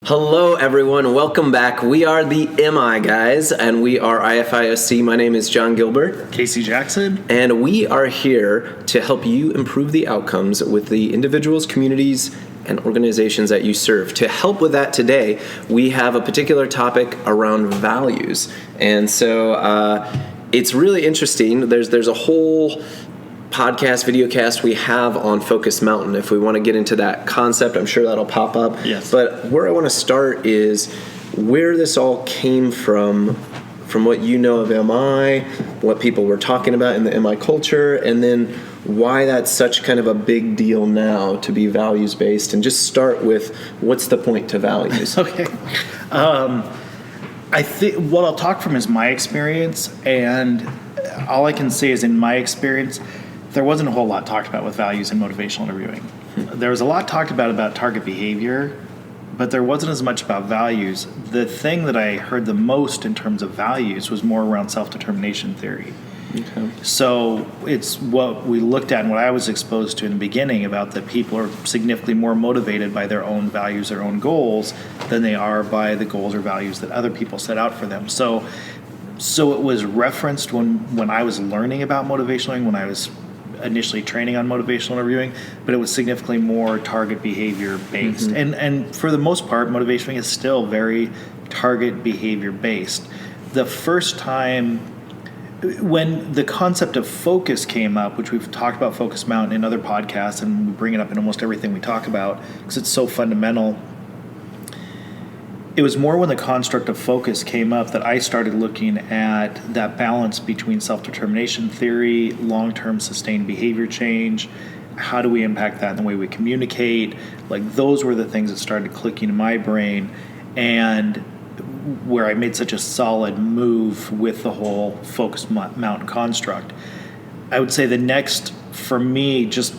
Hello, everyone. Welcome back. We are the MI guys, and we are IFIOC. My name is John Gilbert. Casey Jackson. And we are here to help you improve the outcomes with the individuals, communities, and organizations that you serve. To help with that today, we have a particular topic around values. And so it's really interesting. There's a whole podcast, videocast we have on Focus Mountain. If we want to get into that concept, I'm sure that'll pop up. Yes. But where I want to start is where this all came from what you know of MI, what people were talking about in the MI culture, and then why that's such kind of a big deal now to be values-based. And just start with, what's the point to values? Okay. I think what I'll talk from is my experience, and all I can say is in my experience, there wasn't a whole lot talked about with values and motivational interviewing. There was a lot talked about target behavior, but there wasn't as much about values. The thing that I heard the most in terms of values was more around self-determination theory. Okay. So it's what we looked at and what I was exposed to in the beginning about that people are significantly more motivated by their own values, their own goals, than they are by the goals or values that other people set out for them. So it was referenced when I was learning about motivational, when I was initially training on motivational interviewing, but it was significantly more target behavior based. Mm-hmm. And for the most part, motivational is still very target behavior based. The first time when the concept of focus came up, which we've talked about Focus Mountain in other podcasts, and we bring it up in almost everything we talk about because it's so fundamental. It was more when the construct of focus came up that I started looking at that balance between self-determination theory, long-term sustained behavior change, how do we impact that in the way we communicate. Like those were the things that started clicking in my brain, and where I made such a solid move with the whole Focus Mountain construct. I would say the next, for me, just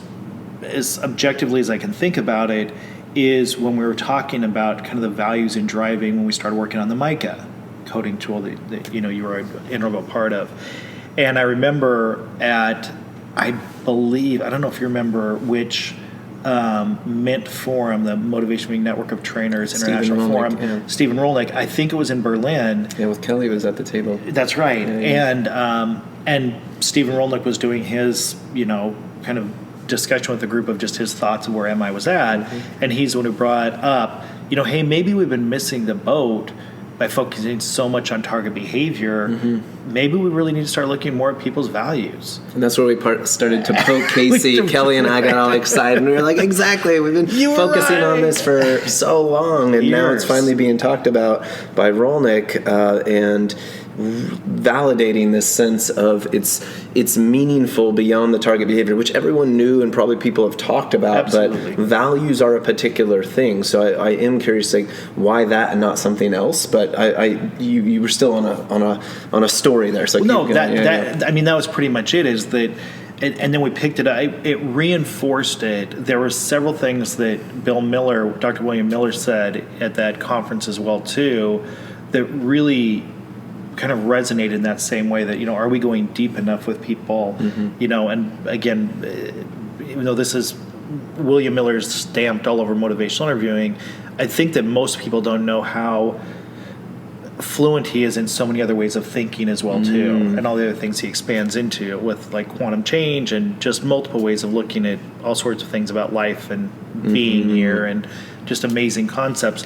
as objectively as I can think about it, is when we were talking about kind of the values in driving when we started working on the MICA coding tool that you were an integral part of. And I remember I don't know if you remember which MINT forum, the Motivation Network of Trainers International Forum, yeah. Stephen Rolnick, I think it was in Berlin. Yeah, with Kelly was at the table. That's right. Yeah. And Stephen Rolnick was doing his, kind of discussion with the group of just his thoughts of where MI was at, mm-hmm. and he's the one who brought up, hey, maybe we've been missing the boat by focusing so much on target behavior. Mm-hmm. Maybe we really need to start looking more at people's values. And that's where we started to poke Casey. Kelly and I got all excited, and we were like, exactly, we've been focusing on this for so long, and now it's finally being talked about by Rolnick, and validating this sense of it's meaningful beyond the target behavior, which everyone knew and probably people have talked about. Absolutely. But values are a particular thing. So I am curious, like, why that and not something else. But you were still on a story there. So that was pretty much it. Is that. And then we picked it up. It reinforced it. There were several things that Dr. William Miller said at that conference as well too, that really kind of resonated in that same way that, are we going deep enough with people? Mm-hmm. And again, even though this is William Miller's stamped all over motivational interviewing, I think that most people don't know how fluent he is in so many other ways of thinking as well too, and all the other things he expands into with like quantum change and just multiple ways of looking at all sorts of things about life and being here, and just amazing concepts.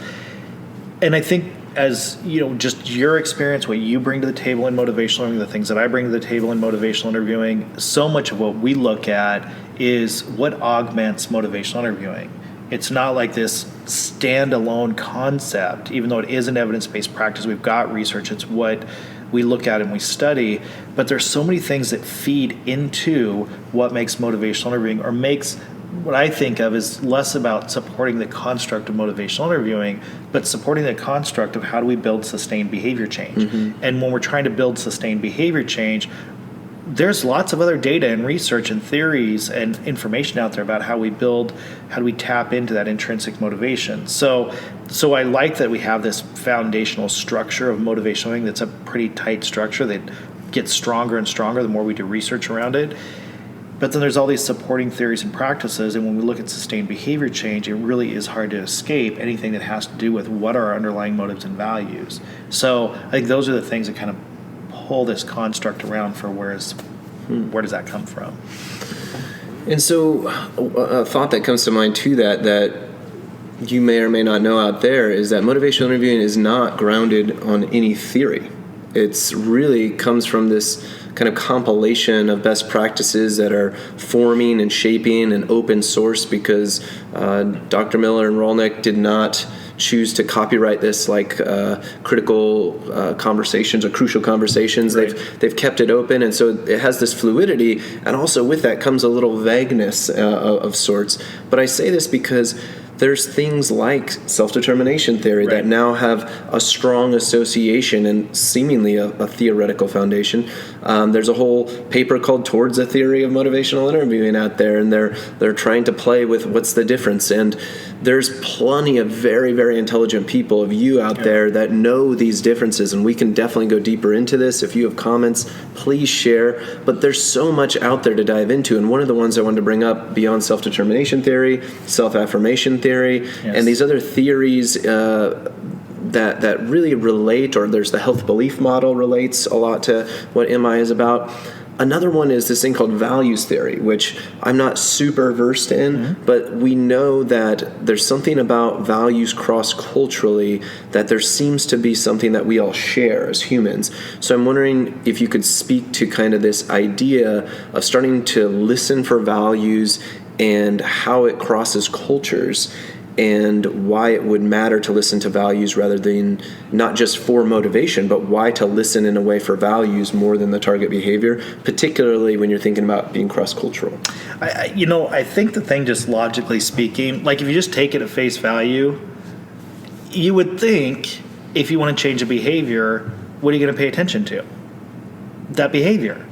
And I think, as just your experience, what you bring to the table in motivational interviewing, the things that I bring to the table in motivational interviewing, so much of what we look at is what augments motivational interviewing. It's not like this standalone concept, even though it is an evidence-based practice. We've got research. It's what we look at and we study. But there's so many things that feed into what makes motivational interviewing, or makes what I think of is less about supporting the construct of motivational interviewing, but supporting the construct of how do we build sustained behavior change. Mm-hmm. And when we're trying to build sustained behavior change, there's lots of other data and research and theories and information out there about how do we tap into that intrinsic motivation. So I like that we have this foundational structure of motivational interviewing that's a pretty tight structure that gets stronger and stronger the more we do research around it. But then there's all these supporting theories and practices, and when we look at sustained behavior change, it really is hard to escape anything that has to do with what are our underlying motives and values. So I think those are the things that kind of pull this construct around for where does that come from? And so a thought that comes to mind too that you may or may not know out there is that motivational interviewing is not grounded on any theory. It's really comes from this kind of compilation of best practices that are forming and shaping and open source because Dr. Miller and Rolnick did not choose to copyright this like critical conversations or crucial conversations. Right. They've kept it open, and so it has this fluidity, and also with that comes a little vagueness of sorts. But I say this because there's things like self-determination theory that now have a strong association and seemingly a theoretical foundation. There's a whole paper called Towards a Theory of Motivational Interviewing out there, and they're trying to play with what's the difference. And there's plenty of very, very intelligent people of you out there that know these differences, and we can definitely go deeper into this. If you have comments, please share. But there's so much out there to dive into, and one of the ones I wanted to bring up beyond self-determination theory, self-affirmation theory, and these other theories that really relate, or there's the health belief model relates a lot to what MI is about. Another one is this thing called values theory, which I'm not super versed in, but we know that there's something about values cross-culturally that there seems to be something that we all share as humans. So I'm wondering if you could speak to kind of this idea of starting to listen for values and how it crosses cultures, and why it would matter to listen to values rather than not just for motivation, but why to listen in a way for values more than the target behavior, particularly when you're thinking about being cross-cultural. I think the thing, just logically speaking, like if you just take it at face value, you would think if you want to change a behavior, what are you going to pay attention to? That behavior.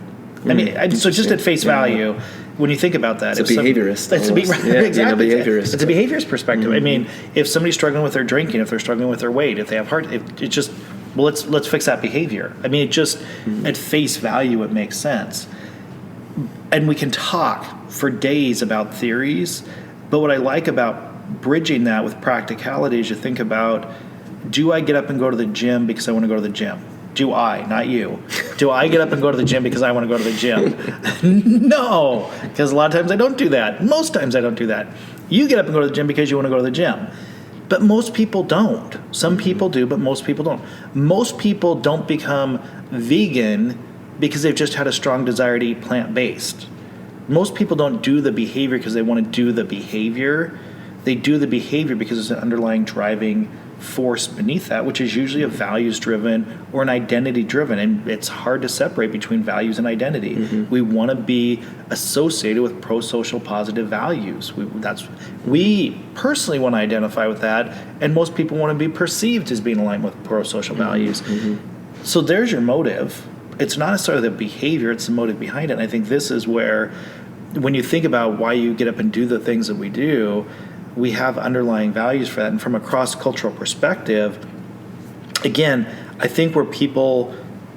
I mean, so just at face value, when you think about that, it's a behaviorist. Exactly. Behaviorist. It's a behaviorist perspective. I mean, if somebody's struggling with their drinking, if they're struggling with their weight, if they have let's fix that behavior. I mean, it just at face value, it makes sense. And we can talk for days about theories, but what I like about bridging that with practicality is you think about, do I get up and go to the gym because I want to go to the gym? Do I, not you? Do I get up and go to the gym because I want to go to the gym? No, because a lot of times I don't do that. Most times I don't do that. You get up and go to the gym because you want to go to the gym. But most people don't. Some people do, but most people don't. Most people don't become vegan because they've just had a strong desire to eat plant-based. Most people don't do the behavior because they want to do the behavior. They do the behavior because there's an underlying driving force beneath that, which is usually a values-driven or an identity-driven, and it's hard to separate between values and identity. We want to be associated with pro-social positive values. We personally want to identify with that, and most people want to be perceived as being aligned with pro-social values. So there's your motive. It's not necessarily the behavior, it's the motive behind it. And I think this is where, when you think about why you get up and do the things that we do, we have underlying values for that. And from a cross-cultural perspective, again, I think where people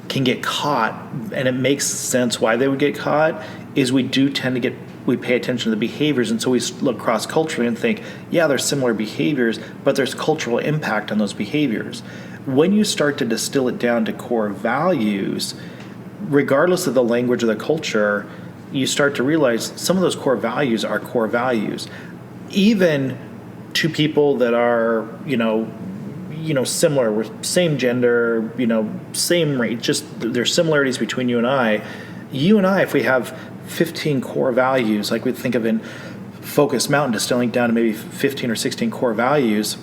can get caught, and it makes sense why they would get caught, is we pay attention to the behaviors, and so we look cross-culturally and think, yeah, there's similar behaviors, but there's cultural impact on those behaviors. When you start to distill it down to core values, regardless of the language or the culture, you start to realize some of those core values are core values. Even to people that are, similar, with same gender, same race, just there's similarities between you and I. You and I, if we have 15 core values, like we think of in Focus Mountain, distilling down to maybe 15 or 16 core values,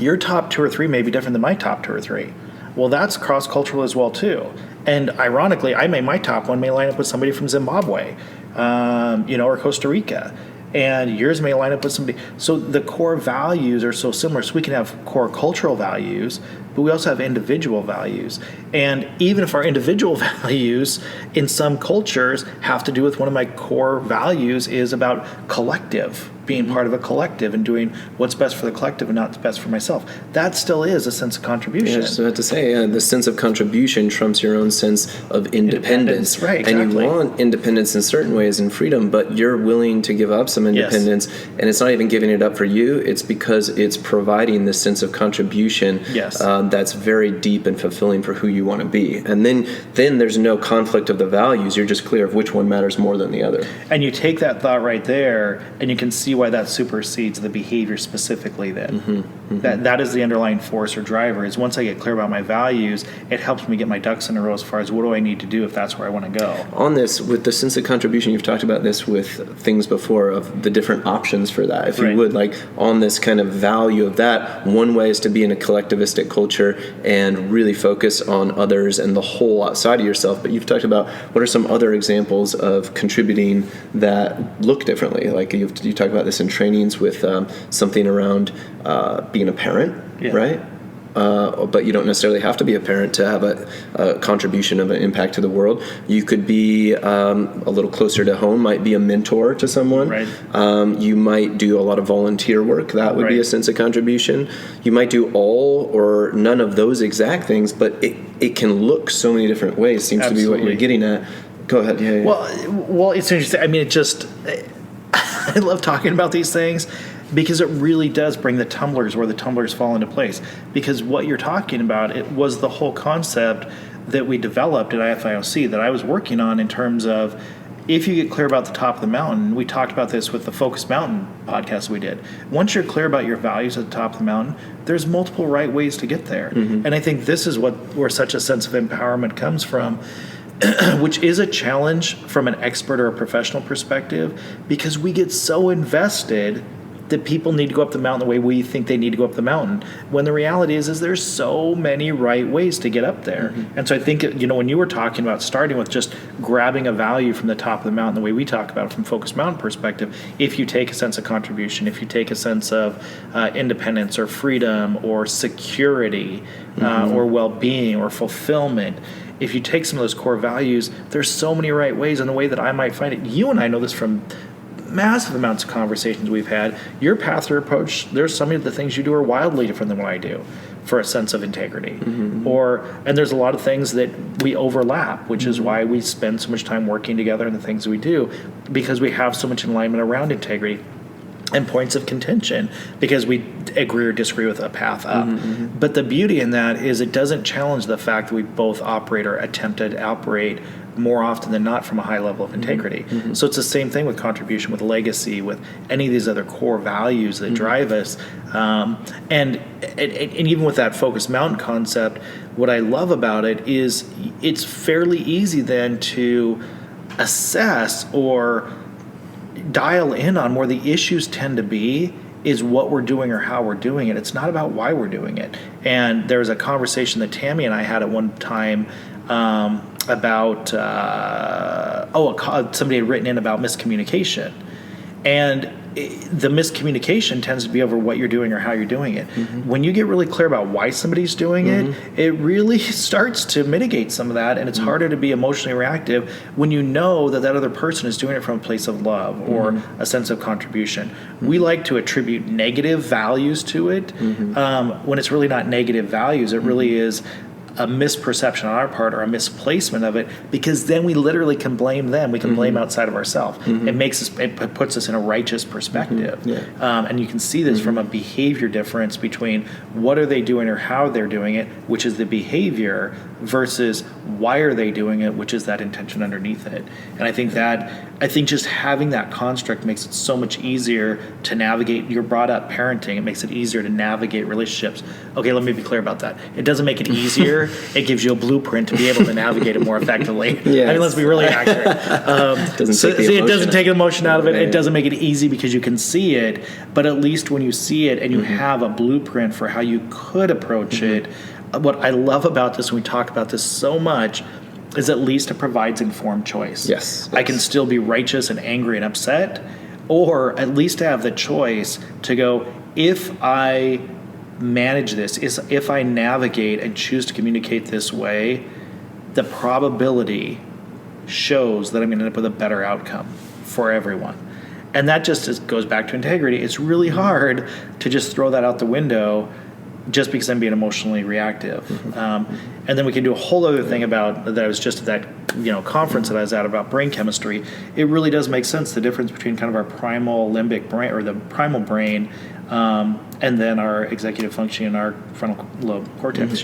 your top 2 or 3 may be different than my top 2 or 3. Well, that's cross-cultural as well, too. And ironically, my top one may line up with somebody from Zimbabwe, or Costa Rica. And yours may line up with somebody. So the core values are so similar. So we can have core cultural values, but we also have individual values. And even if our individual values in some cultures have to do with, one of my core values is about collective being part of a collective and doing what's best for the collective and not what's best for myself. That still is a sense of contribution. Yeah, I was about to say, the sense of contribution trumps your own sense of independence. Right, exactly. And you want independence in certain ways and freedom, but you're willing to give up some independence. Yes. And it's not even giving it up for you. It's because it's providing this sense of contribution that's very deep and fulfilling for who you want to be. And then there's no conflict of the values. You're just clear of which one matters more than the other. And you take that thought right there, and you can see why that supersedes the behavior specifically then. That is the underlying force or driver, is once I get clear about my values, it helps me get my ducks in a row as far as what do I need to do if that's where I want to go. On this, with the sense of contribution, you've talked about this with things before of the different options for that. If you would, like on this kind of value of that, one way is to be in a collectivistic culture and really focus on others and the whole outside of yourself. But you've talked about what are some other examples of contributing that look differently. Like you talk about this in trainings with something around being a parent, right? But you don't necessarily have to be a parent to have a contribution of an impact to the world. You could be a little closer to home, might be a mentor to someone. Right. You might do a lot of volunteer work. That would be a sense of contribution. You might do all or none of those exact things, but it can look so many different ways. Seems to be what you're getting at. Go ahead. Yeah. Well, it's interesting. I mean, I love talking about these things, because it really does bring the tumblers where the tumblers fall into place. Because what you're talking about, it was the whole concept that we developed at IFIOC that I was working on in terms of, if you get clear about the top of the mountain, we talked about this with the Focus Mountain podcast we did. Once you're clear about your values at the top of the mountain, there's multiple right ways to get there. And I think this is where such a sense of empowerment comes from, which is a challenge from an expert or a professional perspective, because we get so invested that people need to go up the mountain the way we think they need to go up the mountain, when the reality is there's so many right ways to get up there. And so I think, when you were talking about starting with just grabbing a value from the top of the mountain, the way we talk about it from Focus Mountain perspective, if you take a sense of contribution, if you take a sense of independence or freedom or security or well-being or fulfillment, if you take some of those core values, there's so many right ways. And the way that I might find it, you and I know this from massive amounts of conversations we've had, your path or approach, there's some of the things you do are wildly different than what I do for a sense of integrity. And there's a lot of things that we overlap, which is why we spend so much time working together in the things we do, because we have so much alignment around integrity and points of contention, because we agree or disagree with a path up. But the beauty in that is it doesn't challenge the fact that we both operate or attempt to operate more often than not from a high level of integrity. So it's the same thing with contribution, with legacy, with any of these other core values that drive us. And even with that Focus Mountain concept, what I love about it is it's fairly easy then to assess or dial in on where the issues tend to be is what we're doing or how we're doing it. It's not about why we're doing it. And there was a conversation that Tammy and I had at one time about somebody had written in about miscommunication, and the miscommunication tends to be over what you're doing or how you're doing it. When you get really clear about why somebody's doing it, it really starts to mitigate some of that, and it's harder to be emotionally reactive when you know that other person is doing it from a place of love or a sense of contribution. We like to attribute negative values to it when it's really not negative values. It really is a misperception on our part or a misplacement of it, because then we literally can blame them. We can blame outside of ourselves. It puts us in a righteous perspective. And you can see this from a behavior difference between what are they doing or how they're doing it, which is the behavior, versus why are they doing it, which is that intention underneath it. And I think just having that construct makes it so much easier to navigate. You're brought up parenting. It makes it easier to navigate relationships. Okay, let me be clear about that. It doesn't make it easier. It gives you a blueprint to be able to navigate it more effectively. I mean, let's be really accurate. It doesn't take the emotion out of it. It doesn't make it easy because you can see it. But at least when you see it and you have a blueprint for how you could approach it, what I love about this, and we talk about this so much, is at least it provides informed choice. Yes. I can still be righteous and angry and upset, or at least have the choice to go, if I manage this, if I navigate and choose to communicate this way, the probability shows that I'm going to end up with a better outcome for everyone. And that just goes back to integrity. It's really hard to just throw that out the window just because I'm being emotionally reactive. And then we can do a whole other thing about that. I was just at that conference that I was at about brain chemistry. It really does make sense, the difference between kind of our primal limbic brain, or the primal brain, and then our executive functioning and our frontal lobe cortex.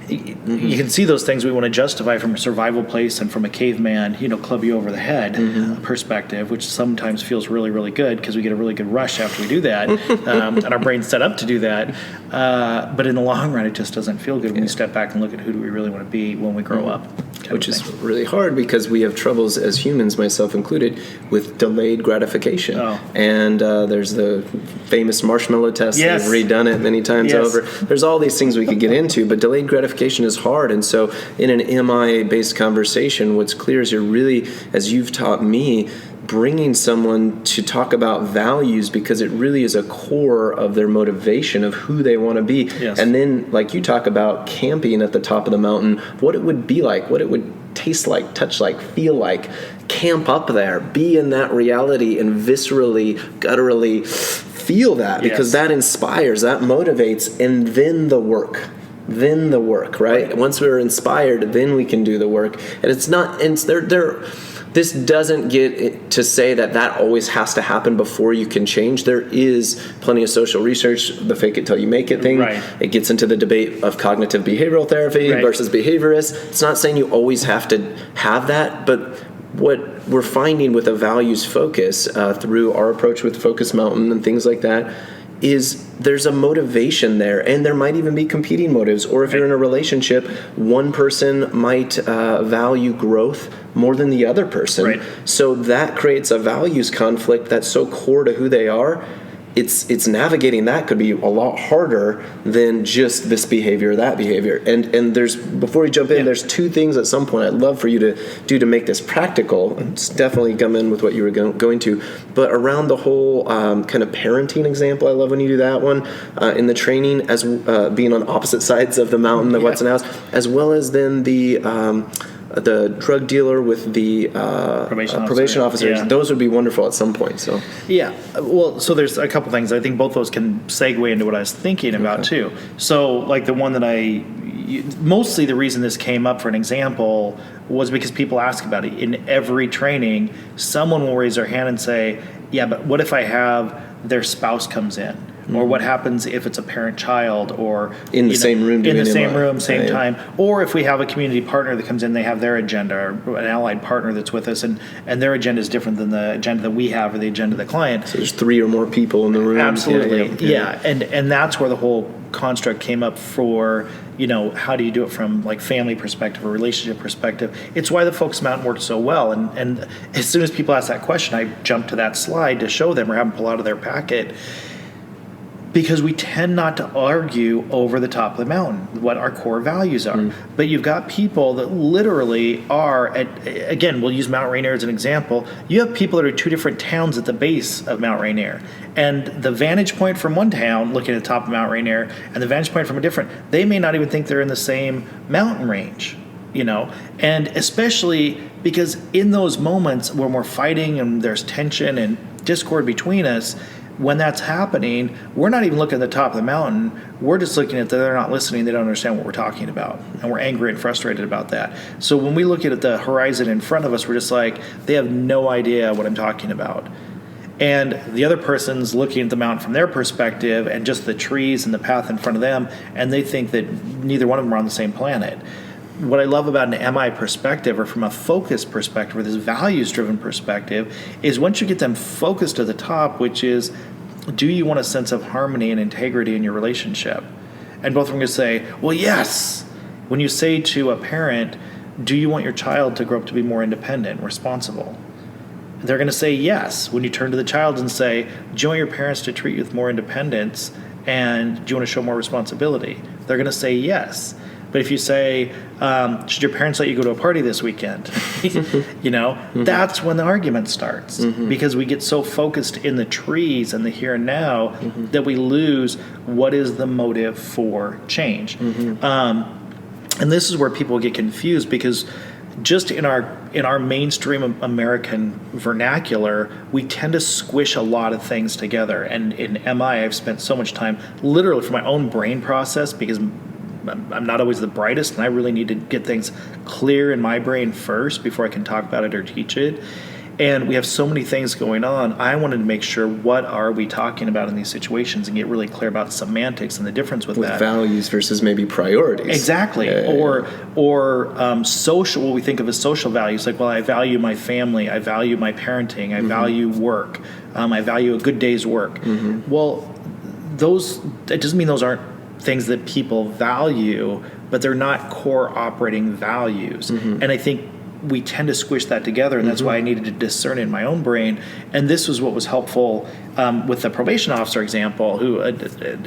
You can see those things we want to justify from a survival place and from a caveman, club you over the head perspective, which sometimes feels really, really good because we get a really good rush after we do that, and our brain's set up to do that. But in the long run, it just doesn't feel good when we step back and look at who do we really want to be when we grow up. Which is really hard because we have troubles as humans, myself included, with delayed gratification. And there's the famous marshmallow test. Yes. They've redone it many times over. There's all these things we could get into, but delayed gratification is hard. And so in an MI-based conversation, what's clear is you're really, as you've taught me, bringing someone to talk about values because it really is a core of their motivation of who they want to be. Yes. And then, like you talk about camping at the top of the mountain, what it would be like, what it would taste like, touch like, feel like, camp up there, be in that reality and viscerally, gutturally feel that because that inspires, that motivates, and then the work. Right? Once we're inspired, then we can do the work. And it's not, and this doesn't get to say that always has to happen before you can change. There is plenty of social research, the fake it till you make it thing. Right. It gets into the debate of cognitive behavioral therapy versus behaviorists. It's not saying you always have to have that, but what we're finding with a values focus through our approach with Focus Mountain and things like that is there's a motivation there, and there might even be competing motives. Or if you're in a relationship, one person might value growth more than the other person. Right. So that creates a values conflict that's so core to who they are. It's navigating that could be a lot harder than just this behavior or that behavior. And there's, before you jump in, there's two things at some point I'd love for you to do to make this practical. It's definitely come in with what you were going to. But around the whole kind of parenting example, I love when you do that one in the training as being on opposite sides of the mountain, the what's in house, as well as then the drug dealer with the probation officers. Yeah. Those would be wonderful at some point. So so there's a couple things. I think both those can segue into what I was thinking about too. So like the one that mostly the reason this came up for an example was because people ask about it. In every training, someone will raise their hand and say, yeah, but what if I have their spouse comes in? Or what happens if it's a parent-child, or in the same room, same time, or if we have a community partner that comes in, they have their agenda, or an allied partner that's with us, and their agenda is different than the agenda that we have or the agenda of the client. So there's 3 or more people in the room. Absolutely, yeah. And that's where the whole construct came up for, how do you do it from like family perspective or relationship perspective. It's why the Focus Mountain worked so well. And as soon as people ask that question, I jump to that slide to show them or have them pull out of their packet. Because we tend not to argue over the top of the mountain what our core values are. But you've got people that literally are again, we'll use Mount Rainier as an example. You have people that are 2 different towns at the base of Mount Rainier. And the vantage point from one town, looking at the top of Mount Rainier, and the vantage point from a different, they may not even think they're in the same mountain range. And especially because in those moments when we're fighting and there's tension and discord between us, when that's happening, we're not even looking at the top of the mountain. We're just looking at that they're not listening. They don't understand what we're talking about. And we're angry and frustrated about that. So when we look at the horizon in front of us, we're just like, they have no idea what I'm talking about. And the other person's looking at the mountain from their perspective and just the trees and the path in front of them, and they think that neither one of them are on the same planet. What I love about an MI perspective, or from a focus perspective, or this values-driven perspective, is once you get them focused at the top, which is, do you want a sense of harmony and integrity in your relationship? And both of them are going to say, well, yes. When you say to a parent, do you want your child to grow up to be more independent, responsible? They're going to say yes. When you turn to the child and say, do you want your parents to treat you with more independence, and do you want to show more responsibility? They're going to say yes. But if you say, should your parents let you go to a party this weekend? That's when the argument starts. Because we get so focused in the trees and the here and now that we lose what is the motive for change. And this is where people get confused, because just in our mainstream American vernacular, we tend to squish a lot of things together. And in MI, I've spent so much time literally for my own brain process, because I'm not always the brightest, and I really need to get things clear in my brain first before I can talk about it or teach it. And we have so many things going on. I wanted to make sure, what are we talking about in these situations, and get really clear about semantics and the difference with that. Values versus maybe priorities. Exactly. Yeah. Or social, what we think of as social values, like, well, I value my family, I value my parenting, I value work, I value a good day's work. Well, it doesn't mean those aren't things that people value, but they're not core operating values. And I think we tend to squish that together, and that's why I needed to discern it in my own brain. And this was what was helpful with the probation officer example, who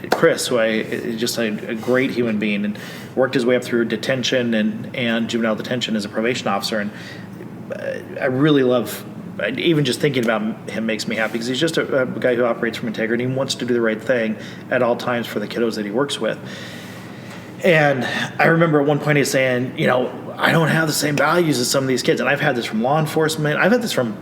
Chris, who just a great human being, and worked his way up through detention and juvenile detention as a probation officer. And I really love, even just thinking about him makes me happy, because he's just a guy who operates from integrity and wants to do the right thing at all times for the kiddos that he works with. And I remember at one point he's saying, I don't have the same values as some of these kids. And I've had this from law enforcement. I've had this from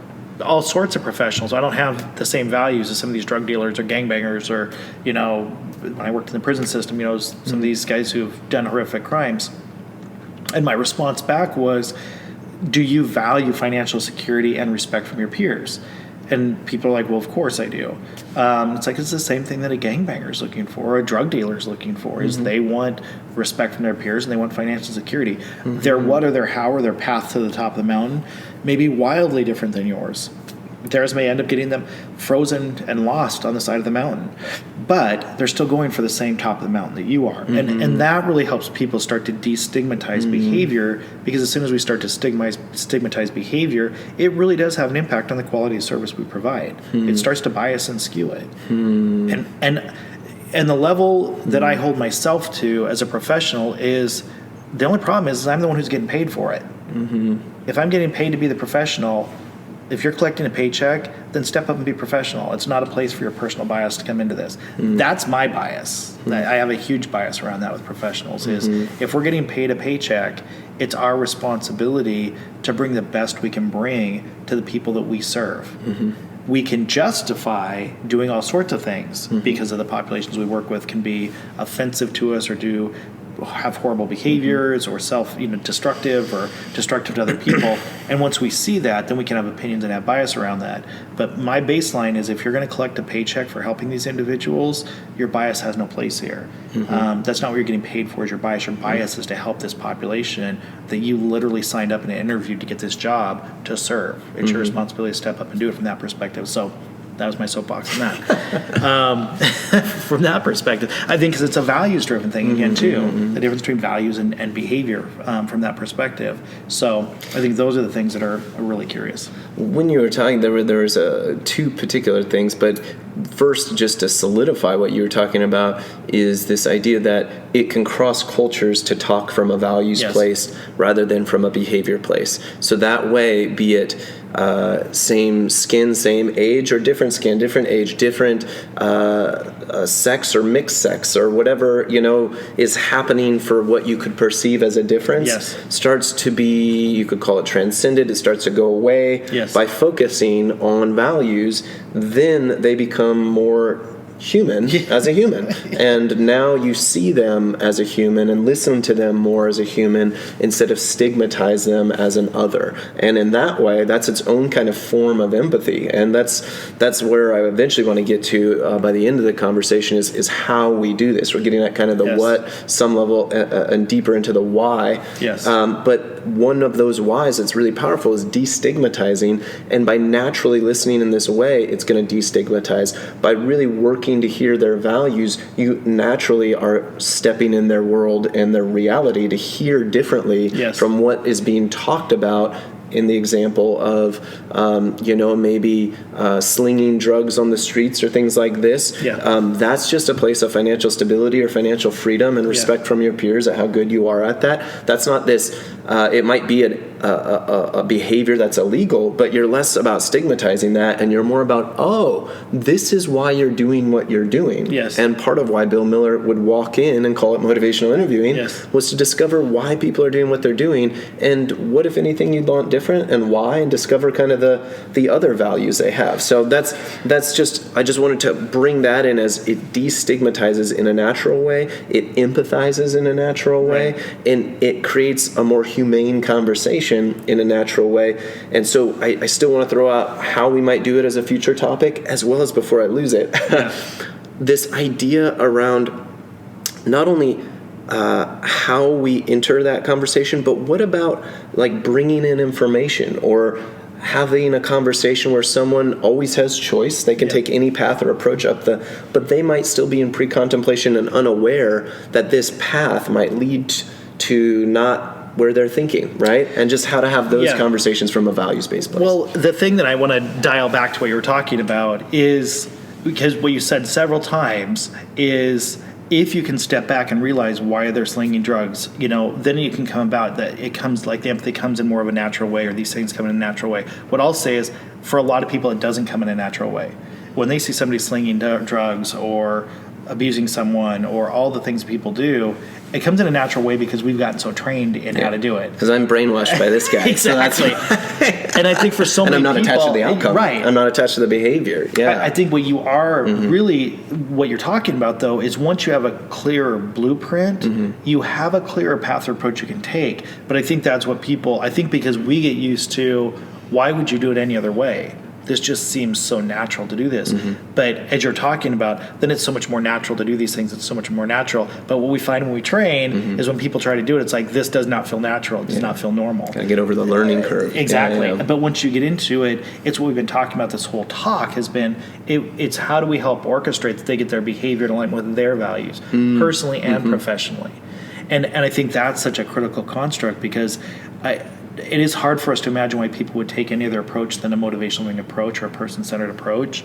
all sorts of professionals. I don't have the same values as some of these drug dealers or gangbangers, or, when I worked in the prison system, some of these guys who've done horrific crimes. And my response back was, do you value financial security and respect from your peers? And people are like, well, of course I do. It's like, it's the same thing that a gangbanger is looking for, or a drug dealer is looking for, is they want respect from their peers and they want financial security. Their what or their how or their path to the top of the mountain may be wildly different than yours. Theirs may end up getting them frozen and lost on the side of the mountain, but they're still going for the same top of the mountain that you are. And that really helps people start to destigmatize behavior, because as soon as we start to stigmatize behavior, it really does have an impact on the quality of service we provide. It starts to bias and skew it. And the level that I hold myself to as a professional is, the only problem is I'm the one who's getting paid for it. If I'm getting paid to be the professional, if you're collecting a paycheck, then step up and be professional. It's not a place for your personal bias to come into this. That's my bias. I have a huge bias around that with professionals, is if we're getting paid a paycheck, it's our responsibility to bring the best we can bring to the people that we serve. We can justify doing all sorts of things because of the populations we work with can be offensive to us, or have horrible behaviors, or destructive or destructive to other people. And once we see that, then we can have opinions and have bias around that. But my baseline is, if you're going to collect a paycheck for helping these individuals, your bias has no place here. That's not what you're getting paid for, is your bias. Your bias is to help this population that you literally signed up and interviewed to get this job to serve. It's your responsibility to step up and do it from that perspective. So that was my soapbox on that. From that perspective, I think, because it's a values-driven thing again too, the difference between values and behavior from that perspective. So I think those are the things that are really curious. When you were talking, there was two particular things, but first, just to solidify what you were talking about, is this idea that it can cross cultures to talk from a values place rather than from a behavior place. So that way, be it same skin, same age, or different skin, different age, different sex or mixed sex, or whatever is happening for what you could perceive as a difference, starts to be, you could call it transcended. It starts to go away by focusing on values. Then they become more human as a human, and now you see them as a human and listen to them more as a human, instead of stigmatize them as an other. And in that way, that's its own kind of form of empathy, and that's where I eventually want to get to by the end of the conversation, is how we do this. We're getting at kind of the what, some level, and deeper into the why. But one of those whys that's really powerful is destigmatizing, and by naturally listening in this way, it's going to destigmatize. By really working to hear their values, you naturally are stepping in their world and their reality to hear differently from what is being talked about in the example of, maybe slinging drugs on the streets or things like this. That's just a place of financial stability or financial freedom and respect from your peers at how good you are at that. That's not this. It might be a behavior that's illegal, but you're less about stigmatizing that, and you're more about, oh, this is why you're doing what you're doing. Yes. And part of why Bill Miller would walk in and call it motivational interviewing was to discover why people are doing what they're doing, and what, if anything, you'd want different, and why, and discover kind of the other values they have. So that's just, I just wanted to bring that in, as it destigmatizes in a natural way, it empathizes in a natural way, and it creates a more humane conversation in a natural way. And so I still want to throw out how we might do it as a future topic, as well as, before I lose it, this idea around not only how we enter that conversation, but what about like bringing in information, or having a conversation where someone always has choice. They can take any path or approach but they might still be in pre-contemplation and unaware that this path might lead to not where they're thinking, right? And just how to have those conversations from a values-based place. Well, the thing that I want to dial back to what you were talking about is, because what you said several times is, if you can step back and realize why they're slinging drugs, then you can come about that. It comes like the empathy comes in more of a natural way, or these things come in a natural way. What I'll say is, for a lot of people, it doesn't come in a natural way. When they see somebody slinging drugs or abusing someone or all the things people do, it comes in a natural way because we've gotten so trained in how to do it. Because I'm brainwashed by this guy. Exactly. And I think for so many people... And I'm not attached to the outcome. Right. I'm not attached to the behavior. Yeah. I think what you are really... What you're talking about, though, is once you have a clearer blueprint, you have a clearer path or approach you can take. But I think that's what people... I think because we get used to, why would you do it any other way? This just seems so natural to do this. But as you're talking about, then it's so much more natural to do these things. It's so much more natural. But what we find when we train is when people try to do it, it's like, this does not feel natural. It does not feel normal. Gotta get over the learning curve. Exactly. Yeah. But once you get into it, it's what we've been talking about this whole talk has been, it's how do we help orchestrate that they get their behavior in alignment with their values, personally and professionally. And I think that's such a critical construct, because it is hard for us to imagine why people would take any other approach than a motivational learning approach or a person-centered approach.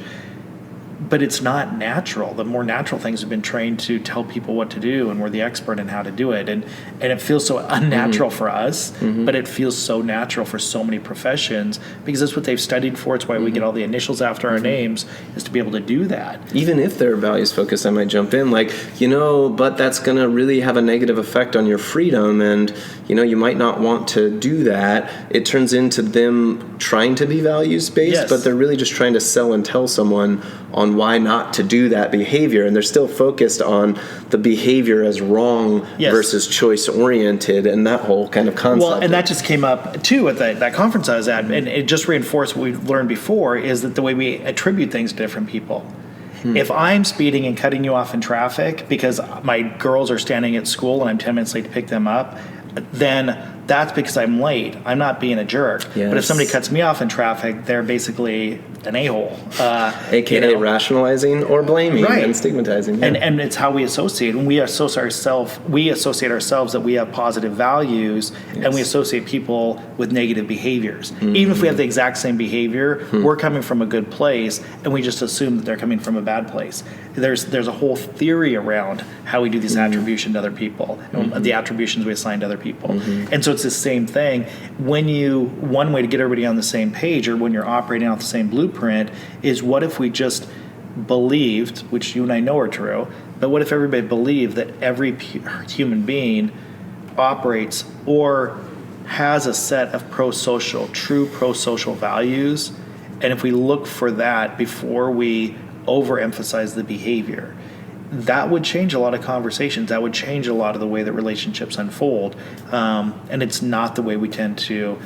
But it's not natural. The more natural things have been trained to tell people what to do, and we're the expert in how to do it. And it feels so unnatural for us, but it feels so natural for so many professions, because that's what they've studied for. It's why we get all the initials after our names, is to be able to do that. Even if they're values focused, I might jump in like, but that's going to really have a negative effect on your freedom, and you might not want to do that. It turns into them trying to be values based, but they're really just trying to sell and tell someone on why not to do that behavior, and they're still focused on the behavior as wrong versus choice oriented, and that whole kind of concept. Well, and that just came up too at that conference I was at, and it just reinforced what we've learned before, is that the way we attribute things to different people. If I'm speeding and cutting you off in traffic because my girls are standing at school and I'm 10 minutes late to pick them up, then that's because I'm late. I'm not being a jerk. Yes. But if somebody cuts me off in traffic, they're basically an a-hole. AKA rationalizing or blaming and stigmatizing. Yeah. And it's how we associate. When we associate ourselves that we have positive values, and we associate people with negative behaviors. Even if we have the exact same behavior, we're coming from a good place, and we just assume that they're coming from a bad place. There's a whole theory around how we do this attribution to other people, the attributions we assign to other people. And so it's the same thing. One way to get everybody on the same page, or when you're operating off the same blueprint, is what if we just believed, which you and I know are true, but what if everybody believed that every human being operates or has a set of true pro-social values, and if we look for that before we overemphasize the behavior, that would change a lot of conversations. That would change a lot of the way that relationships unfold. And it's not the way we tend to,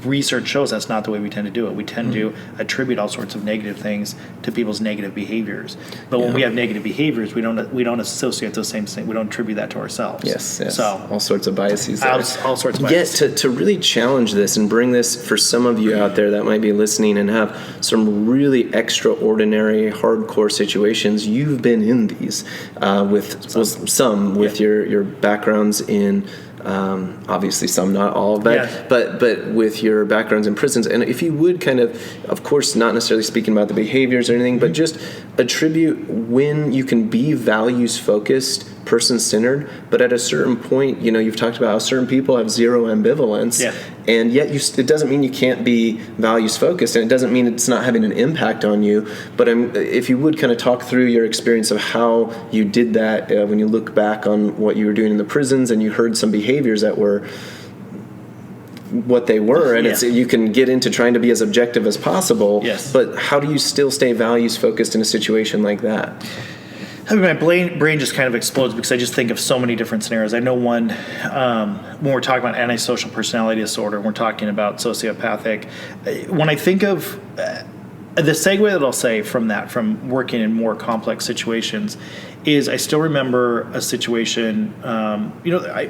research shows that's not the way we tend to do it. We tend to attribute all sorts of negative things to people's negative behaviors. But when we have negative behaviors, we don't associate those same things. We don't attribute that to ourselves. Yes. So all sorts of biases there. All sorts of biases. Yet to really challenge this and bring this for some of you out there that might be listening and have some really extraordinary, hardcore situations, you've been in these. With your backgrounds in obviously some, not all, but with your backgrounds in prisons. And if you would kind of course, not necessarily speaking about the behaviors or anything, but just attribute when you can be values focused, person centered, but at a certain point, you've talked about how certain people have zero ambivalence, And yet it doesn't mean you can't be values focused, and it doesn't mean it's not having an impact on you. But if you would kind of talk through your experience of how you did that when you look back on what you were doing in the prisons and you heard some behaviors that were what they were, and you can get into trying to be as objective as possible. Yes. But how do you still stay values focused in a situation like that? I mean, my brain just kind of explodes because I just think of so many different scenarios. I know one, when we're talking about antisocial personality disorder, when we're talking about sociopathic, when I think of the segue that I'll say from that, from working in more complex situations, is I still remember a situation, I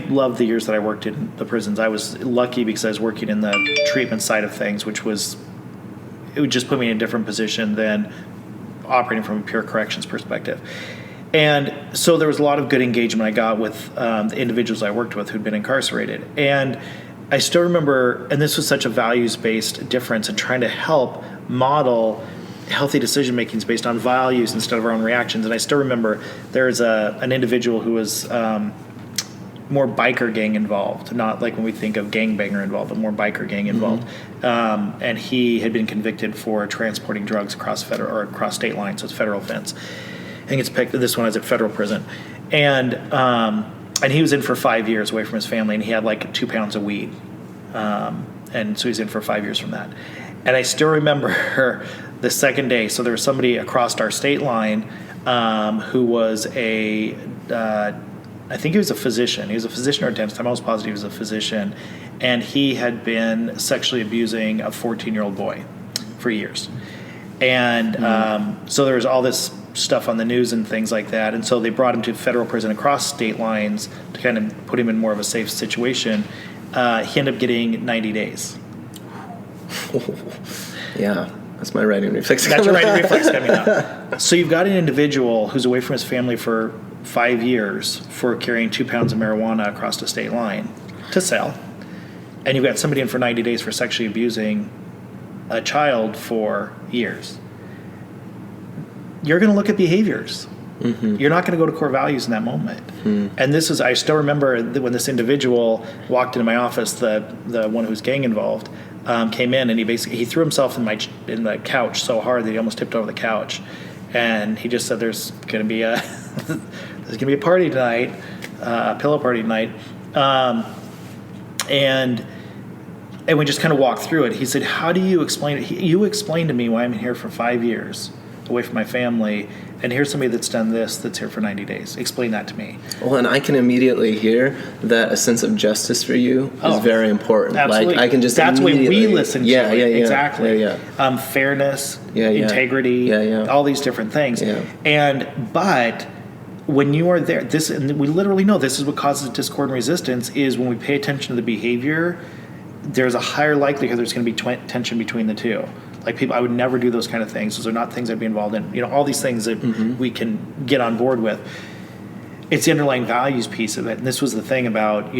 love the years that I worked in the prisons. I was lucky because I was working in the treatment side of things, it would just put me in a different position than operating from a pure corrections perspective. And so there was a lot of good engagement I got with the individuals I worked with who'd been incarcerated. And I still remember, and this was such a values-based difference in trying to help model healthy decision making is based on values instead of our own reactions. And I still remember there's an individual who was more biker gang involved, not like when we think of gangbanger involved, but more biker gang involved. And he had been convicted for transporting drugs across state lines, so it's a federal offense. I think it's picked. This one is at federal prison, and he was in for 5 years away from his family, and he had like 2 pounds of weed, and so he's in for 5 years from that. And I still remember the second day. So there was somebody across our state line who was I think he was a physician. He was a physician or a dentist. I'm almost positive he was a physician. And he had been sexually abusing a 14-year-old boy for years. And so there was all this stuff on the news and things like that. And so they brought him to federal prison across state lines to kind of put him in more of a safe situation. He ended up getting 90 days. Yeah, that's my writing reflex. That's your writing reflex coming out. So you've got an individual who's away from his family for 5 years for carrying 2 pounds of marijuana across the state line to sell. And you've got somebody in for 90 days for sexually abusing a child for years. You're going to look at behaviors. Mm-hmm. You're not going to go to core values in that moment. Mm-hmm. And I still remember that when this individual walked into my office, the one who's gang involved, came in, and he threw himself in the couch so hard that he almost tipped over the couch. And he just said, there's going to be a party tonight, a pillow party tonight. And we just kind of walked through it. He said, how do you explain it? You explained to me why I'm here for 5 years away from my family, and here's somebody that's done this that's here for 90 days. Explain that to me. Well, and I can immediately hear that a sense of justice for you is very important. Absolutely. Like, I can just that's the way we listen to it. Yeah. Exactly. Yeah. Fairness, integrity, all these different things. Yeah. But when you are there, and we literally know this is what causes discord and resistance, is when we pay attention to the behavior, there's a higher likelihood there's going to be tension between the two. Like I would never do those kind of things. Those are not things I'd be involved in. All these things that we can get on board with. It's the underlying values piece of it. And this was the thing about,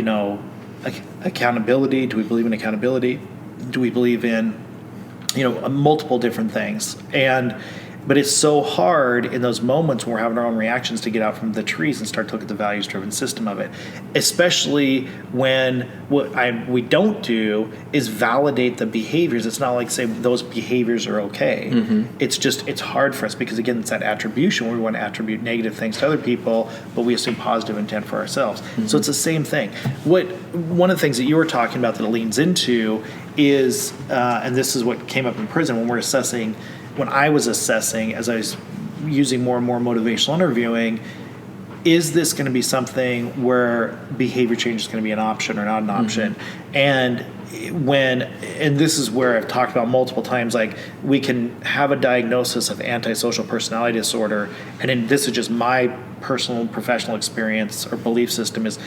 accountability. Do we believe in accountability? Do we believe in, multiple different things? But it's so hard in those moments when we're having our own reactions to get out from the trees and start to look at the values-driven system of it, especially when what we don't do is validate the behaviors. It's not like say those behaviors are okay. Mm-hmm. It's hard for us because, again, it's that attribution where we want to attribute negative things to other people, but we assume positive intent for ourselves. Mm-hmm. So it's the same thing. One of the things that you were talking about that it leans into is, and this is what came up in prison when I was assessing, as I was using more and more motivational interviewing, is this going to be something where behavior change is going to be an option or not an option? Mm-hmm. And this is where I've talked about multiple times, like we can have a diagnosis of antisocial personality disorder, and this is just my personal and professional experience or belief system is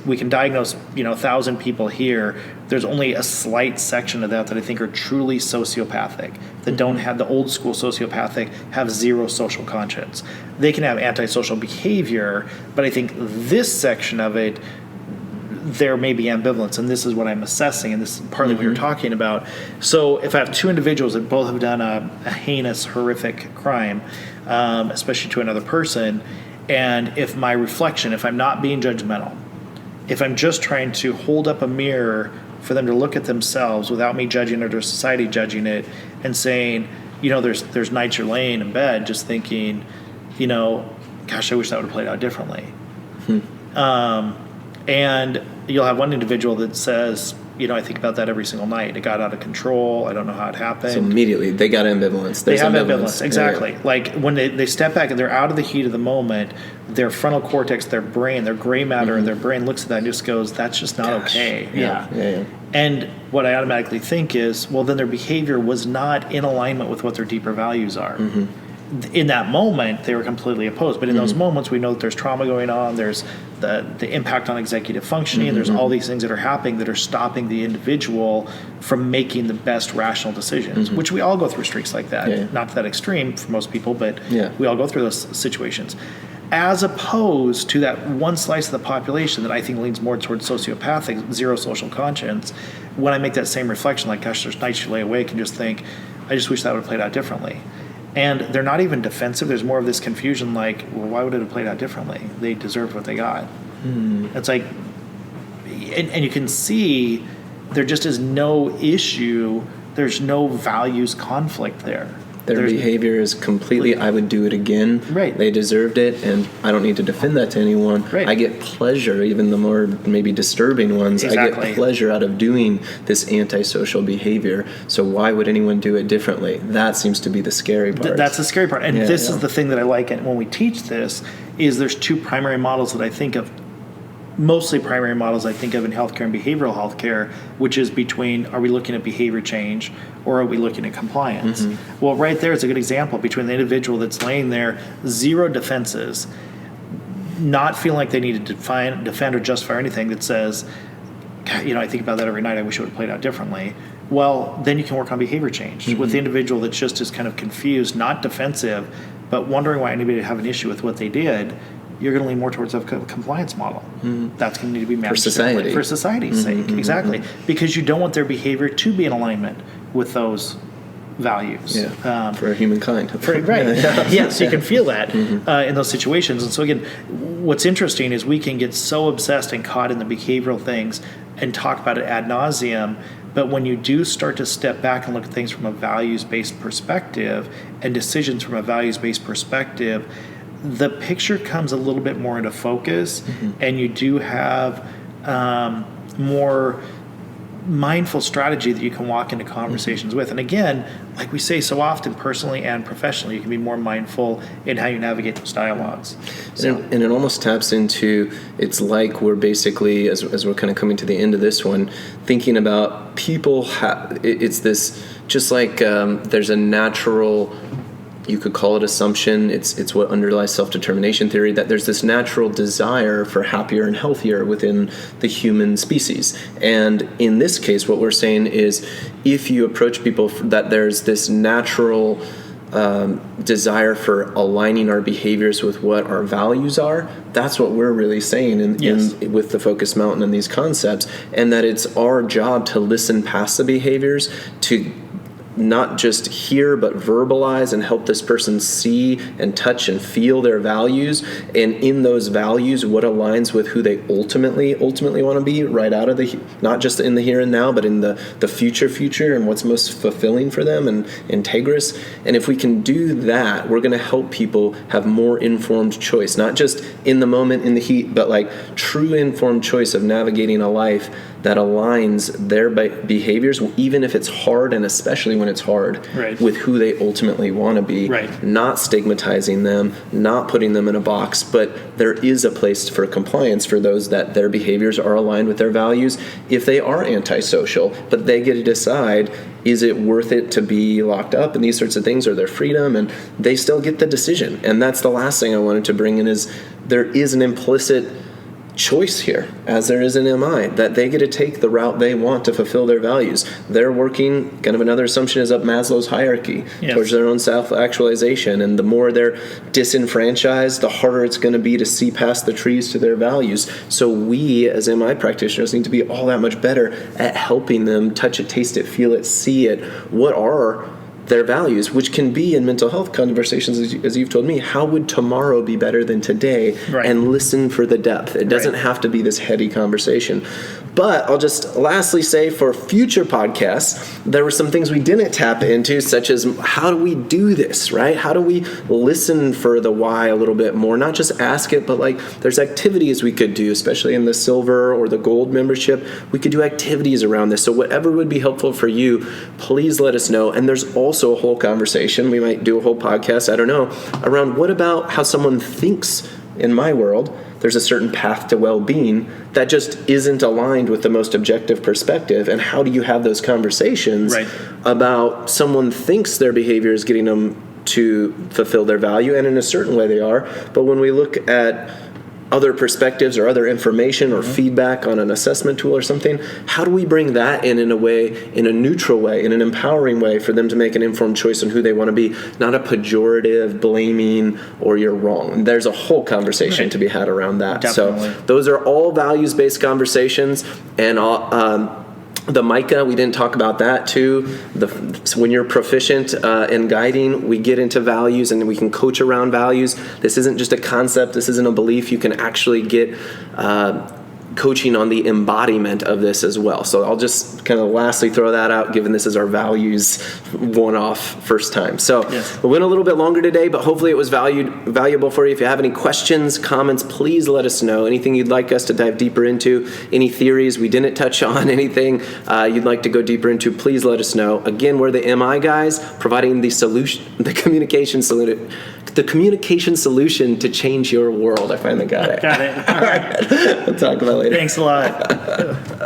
we can diagnose 1,000 people here. There's only a slight section of that I think are truly sociopathic, that don't have the old school sociopathic, have zero social conscience. They can have antisocial behavior, but I think this section of it, there may be ambivalence, and this is what I'm assessing, and this is partly what you're talking about. So if I have two individuals that both have done a heinous, horrific crime, especially to another person, and if my reflection, if I'm not being judgmental, if I'm just trying to hold up a mirror for them to look at themselves without me judging it or society judging it and saying, there's nights you're laying in bed just thinking, gosh, I wish that would have played out differently. And you'll have one individual that says, I think about that every single night. It got out of control. I don't know how it happened. So immediately they got ambivalence. They have ambivalence, exactly. Yeah. Like when they step back and they're out of the heat of the moment, their frontal cortex, their brain, their gray matter, their brain looks at that and just goes, that's just not okay. Yeah. And what I automatically think is, well, then their behavior was not in alignment with what their deeper values are. In that moment, they were completely opposed. But in those moments, we know that there's trauma going on. There's the impact on executive functioning. There's all these things that are happening that are stopping the individual from making the best rational decisions, which we all go through streaks like that. Yeah. Not to that extreme for most people, but Yeah. we all go through those situations. As opposed to that one slice of the population that I think leans more towards sociopathic, zero social conscience, when I make that same reflection, like, gosh, there's nights you lay awake and just think, I just wish that would have played out differently. And they're not even defensive. There's more of this confusion like, well, why would it have played out differently? They deserved what they got. It's like, and you can see there just is no issue. There's no values conflict there. Their behavior is completely, I would do it again. Right. They deserved it, and I don't need to defend that to anyone. Right. I get pleasure, even the more maybe disturbing ones. Exactly. I get pleasure out of doing this antisocial behavior. So why would anyone do it differently? That seems to be the scary part. That's the scary part. And this is the thing that I like when we teach this, is there's two primary models that I think of, mostly primary models I think of in healthcare and behavioral healthcare, which is between, are we looking at behavior change or are we looking at compliance? Well, right there is a good example between the individual that's laying there, zero defenses, not feeling like they need to defend or justify anything, that says, I think about that every night, I wish it would have played out differently. Well, then you can work on behavior change. With the individual that's just as kind of confused, not defensive, but wondering why anybody would have an issue with what they did, you're going to lean more towards a compliance model. That's going to need to be managed for society. For society's sake, exactly. Because you don't want their behavior to be in alignment with those values. For humankind. Right. So you can feel that in those situations. And so again, what's interesting is we can get so obsessed and caught in the behavioral things and talk about it ad nauseum. But when you do start to step back and look at things from a values-based perspective and decisions from a values-based perspective, the picture comes a little bit more into focus, and you do have more mindful strategy that you can walk into conversations with. And again, like we say so often, personally and professionally, you can be more mindful in how you navigate those dialogues. And it almost taps into, it's like we're basically, as we're kind of coming to the end of this one, thinking about people, it's this, just like there's a natural, you could call it assumption, it's what underlies self-determination theory, that there's this natural desire for happier and healthier within the human species. And in this case, what we're saying is, if you approach people that there's this natural desire for aligning our behaviors with what our values are, that's what we're really saying in with the Focus Mountain and these concepts, and that it's our job to listen past the behaviors, to not just hear but verbalize and help this person see and touch and feel their values, and in those values what aligns with who they ultimately want to be, right out of the, not just in the here and now, but in the future and what's most fulfilling for them and integrous. And if we can do that, we're going to help people have more informed choice, not just in the moment, in the heat, but like true informed choice of navigating a life that aligns their behaviors, even if it's hard, and especially when it's hard, with who they ultimately want to be, not stigmatizing them, not putting them in a box, but there is a place for compliance for those that their behaviors are aligned with their values. If they are antisocial, but they get to decide, is it worth it to be locked up and these sorts of things, or their freedom, and they still get the decision. And that's the last thing I wanted to bring in, is there is an implicit choice here, as there is in MI, that they get to take the route they want to fulfill their values. They're working, kind of another assumption is up Maslow's hierarchy towards their own self-actualization, and the more they're disenfranchised, the harder it's going to be to see past the trees to their values. So we, as MI practitioners, need to be all that much better at helping them touch it, taste it, feel it, see it. What are their values, which can be in mental health conversations, as you've told me, how would tomorrow be better than today? Right. And listen for the depth. It doesn't Right. have to be this heady conversation. But I'll just lastly say for future podcasts, there were some things we didn't tap into, such as how do we do this, right? How do we listen for the why a little bit more? Not just ask it, but like there's activities we could do, especially in the silver or the gold membership. We could do activities around this. So whatever would be helpful for you, please let us know. And there's also a whole conversation, we might do a whole podcast, I don't know, around what about how someone thinks in my world. There's a certain path to well-being that just isn't aligned with the most objective perspective. And how do you have those conversations Right. about someone thinks their behavior is getting them to fulfill their value, and in a certain way they are. But when we look at other perspectives or other information or feedback on an assessment tool or something, how do we bring that in a way, in a neutral way, in an empowering way for them to make an informed choice on who they want to be, not a pejorative, blaming, or you're wrong. And there's a whole conversation Right. to be had around that. Definitely. So those are all values-based conversations, and the MICA, we didn't talk about that too. When you're proficient in guiding, we get into values and we can coach around values. This isn't just a concept. This isn't a belief. You can actually get coaching on the embodiment of this as well. So I'll just kind of lastly throw that out, given this is our values one-off first time. So Yes. we went a little bit longer today, but hopefully it was valuable for you. If you have any questions, comments, please let us know. Anything you'd like us to dive deeper into, any theories we didn't touch on, anything you'd like to go deeper into, please let us know. Again, we're the MI guys, providing the solution, the communication solution to change your world. I finally got it. Got it. All right. We'll talk about it later. Thanks a lot.